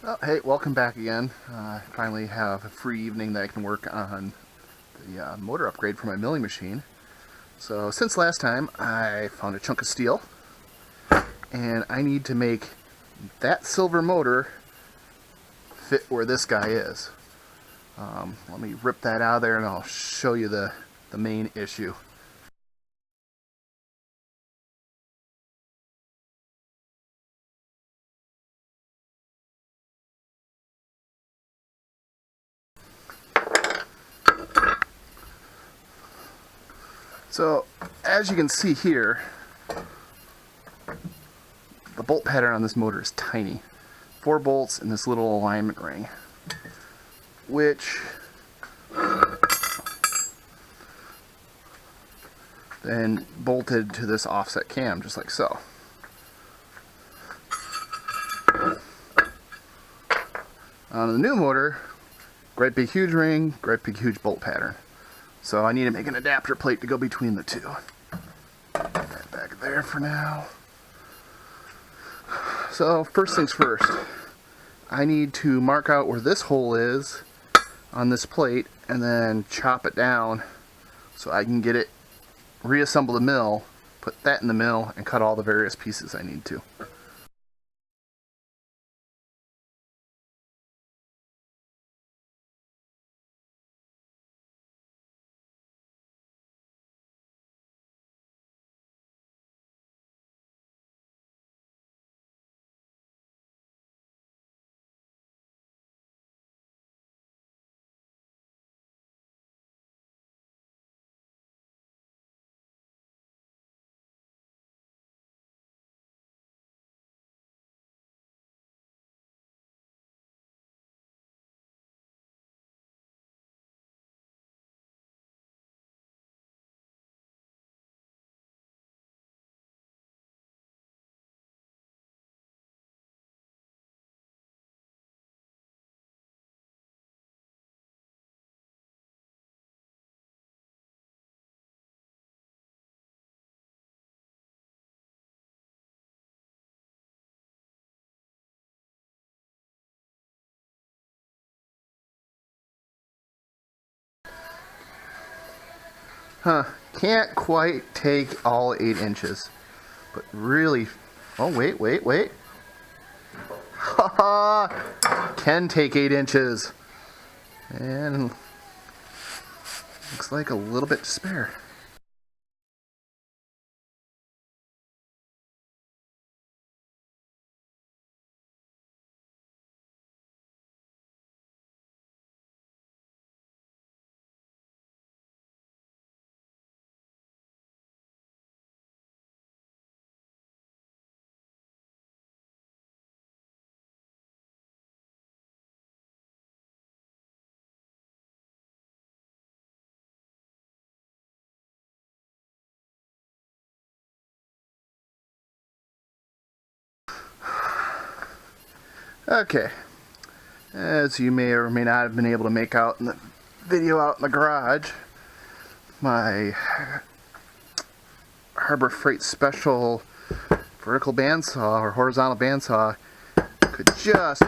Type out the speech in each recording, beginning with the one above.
Oh, hey, welcome back again. I finally have a free evening that I can work on the motor upgrade for my milling machine. So since last time, I found a chunk of steel, and I need to make that silver motor fit where this guy is. Let me rip that out of there and I'll show you the main issue. So, as you can see here, the bolt pattern on this motor is tiny. 4 bolts in this little alignment ring, which then bolted to this offset cam, just like so. On the new motor, great big huge ring, great big huge bolt pattern. So I need to make an adapter plate to go between the two. Put that back there for now. So first things first, I need to mark out where this hole is on this plate and then chop it down so I can get it, reassemble the mill, put that in the mill, and cut all the various pieces I need to. Can't quite take all 8 inches, but really, oh wait. Haha, can take 8 inches, and looks like a little bit to spare. Okay, as you may or may not have been able to make out in the video out in the garage, my Harbor Freight Special vertical bandsaw or horizontal bandsaw could just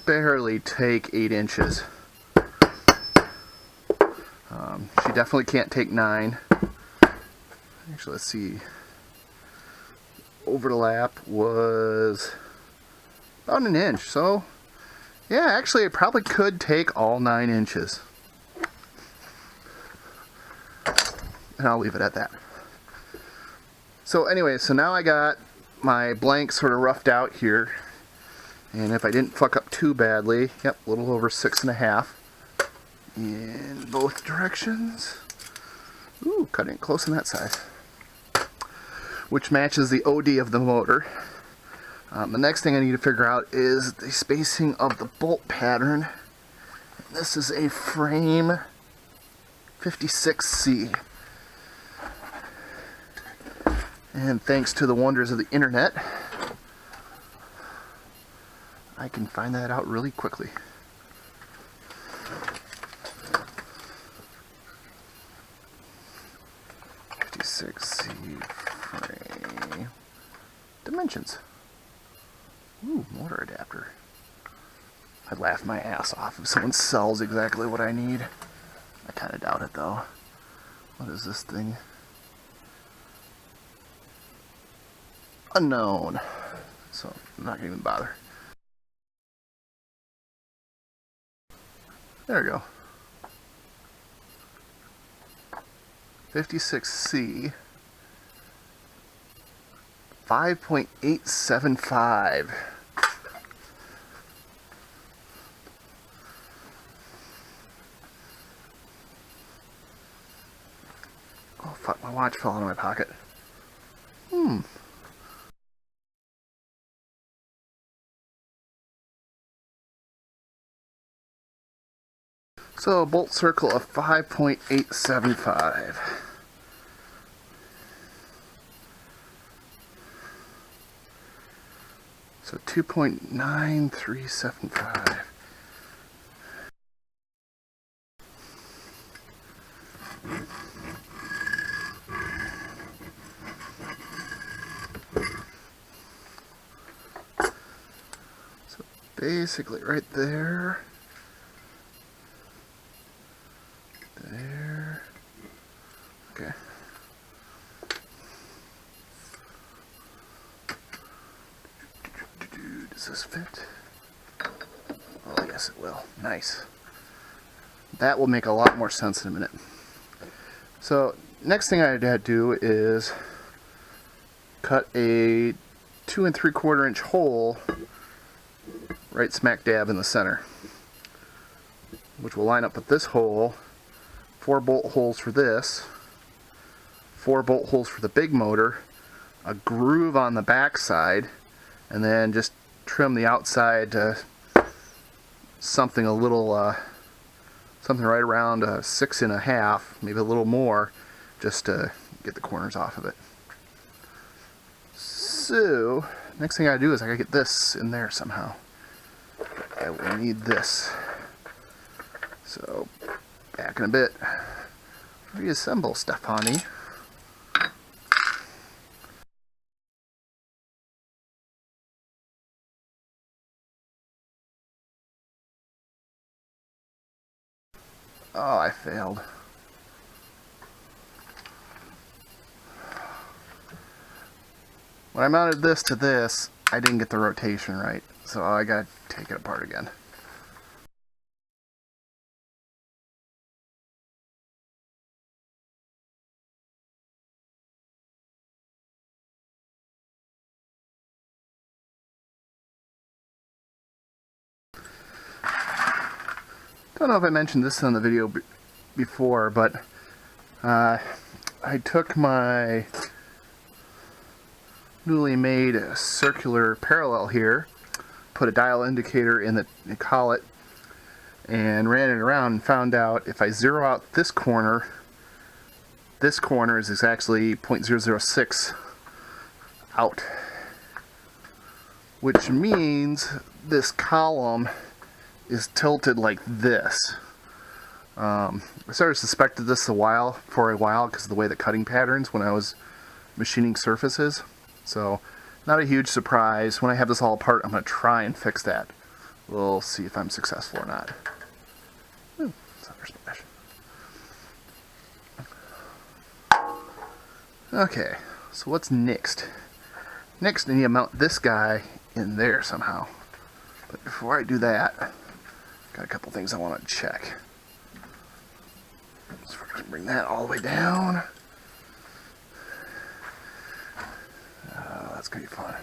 barely take 8 inches. She definitely can't take 9. Actually, let's see. Overlap was about 1 inch, so yeah, actually it probably could take all 9 inches. And I'll leave it at that. So anyway, so now I got my blank sort of roughed out here, and if I didn't fuck up too badly, yep, a little over 6.5 in both directions. Ooh, cutting it close on that side, which matches the OD of the motor. The next thing I need to figure out is the spacing of the bolt pattern. This is a frame 56C. And thanks to the wonders of the internet, I can find that out really quickly. Frame dimensions. Ooh, motor adapter. I'd laugh my ass off if someone sells exactly what I need. I kind of doubt it though. What is this thing? Unknown. So I'm not gonna even bother. There we go. 56C. 5.875. Oh fuck, my watch fell out of my pocket. So a bolt circle of 5.875. So 2.9375. So basically right there. There. Okay. Does this fit? Oh yes it will. Nice. That will make a lot more sense in a minute. So next thing I had to do is cut a 2 3/4 inch hole right smack dab in the center, which will line up with this hole. 4 bolt holes for this, 4 bolt holes for the big motor, a groove on the back side, and then just trim the outside to something a little something right around 6.5, maybe a little more, just to get the corners off of it. So next thing I do is I gotta get this in there somehow. I will need this. So back in a bit. Reassemble stuff, honey. Oh, I failed. When I mounted this to this, I didn't get the rotation right, so I gotta take it apart again. Don't know if I mentioned this on the video before, but I took my newly made circular parallel here, put a dial indicator in the collet, and ran it around and found out if I zero out this corner is actually 0.006 out, which means this column is tilted like this. I started suspected this for a while because of the way the cutting patterns when I was machining surfaces. So not a huge surprise. When I have this all apart, I'm going to try and fix that. We'll see if I'm successful or not. Ooh, thunder splash. Okay, so what's next? Next I need to mount this guy in there somehow. But before I do that, got a couple things I want to check. So we're going to bring that all the way down. That's going to be fun.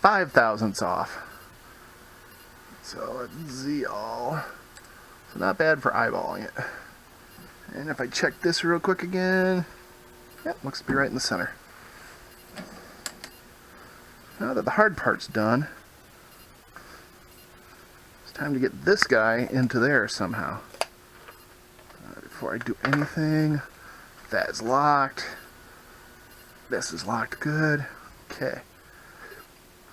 5 thousandths off. So it's Z all. So not bad for eyeballing it. And if I check this real quick again, yep, looks to be right in the center. Now that the hard part's done, it's time to get this guy into there somehow. Before I do anything, that is locked. This is locked good. Okay.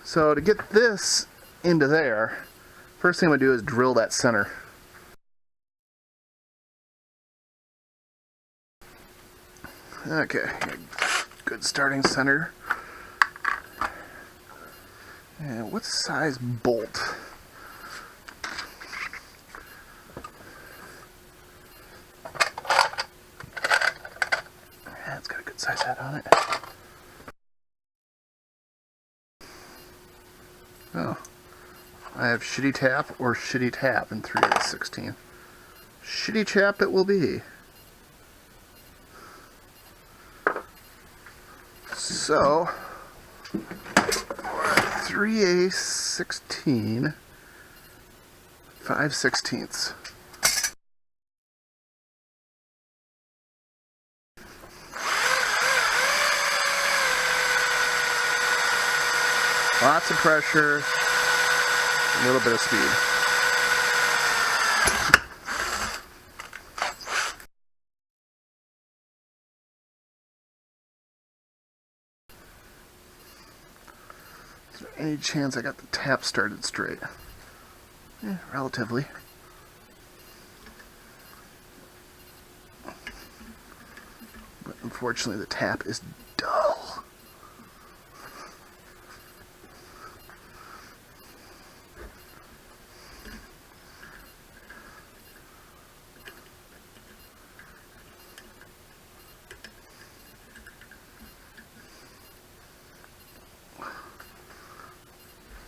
So to get this into there, first thing I'm going to do is drill that center. Okay, good starting center. And what size bolt? It's got a good size head on it. Oh, I have shitty tap or shitty tap in 3/16. Shitty tap it will be. So, 3/16, 5/16. Lots of pressure, a little bit of speed. Is there any chance I got the tap started straight? Yeah, relatively. But unfortunately the tap is dull.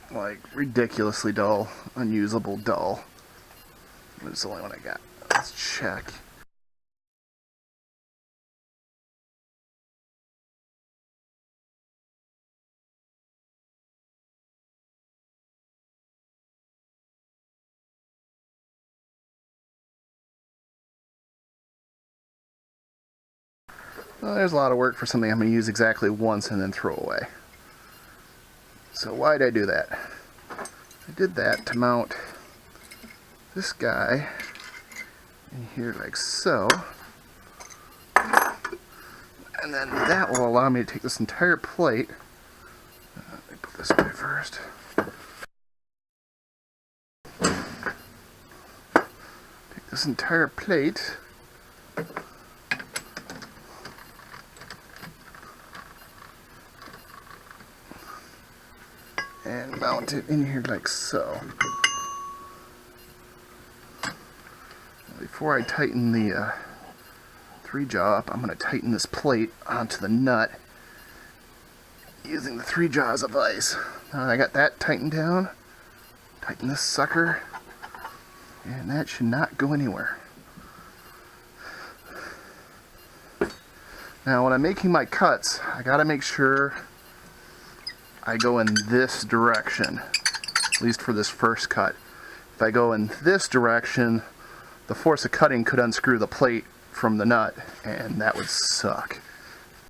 Like ridiculously dull, unusable dull. It's the only one I got. Let's check. Well, there's a lot of work for something I'm going to use exactly once and then throw away. So why did I do that? I did that to mount this guy in here like so. And then that will allow me to take this entire plate. Let me put this away first. Take this entire plate. And mount it in here like so. Before I tighten the 3-jaw up, I'm going to tighten this plate onto the nut using the 3 jaws of vise. Now that I got that tightened down, tighten this sucker, and that should not go anywhere. Now when I'm making my cuts, I got to make sure I go in this direction, at least for this first cut. If I go in this direction, the force of cutting could unscrew the plate from the nut, and that would suck.